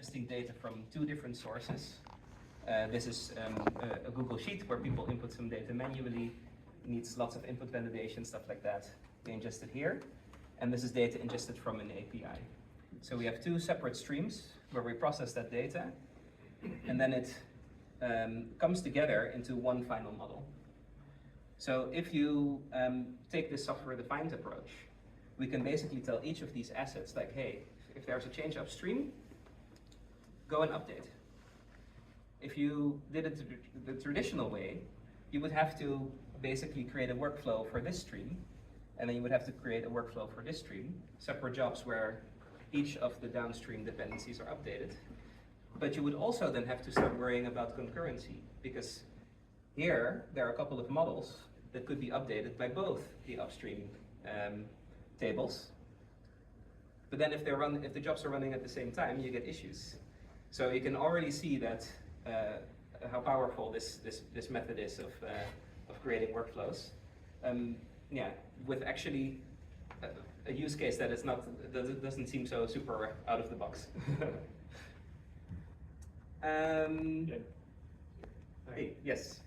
accessing data from two different sources. This is a Google Sheet where people input some data manually, needs lots of input validation, stuff like that. They ingest it here. And this is data ingested from an API. So we have two separate streams where we process that data, and then it comes together into one final model. So if you take this software-defined approach, we can basically tell each of these assets, like, hey, if there's a change upstream, go and update. If you did it the traditional way, you would have to basically create a workflow for this stream, and then you would have to create a workflow for this stream, separate jobs where each of the downstream dependencies are updated. But you would also then have to start worrying about concurrency, because here there are a couple of models that could be updated by both the upstream tables. But then if the jobs are running at the same time, you get issues. So you can already see that how powerful this method is of creating workflows. Yeah, with actually a use case that is not doesn't seem so super out of the box. Hey, yes.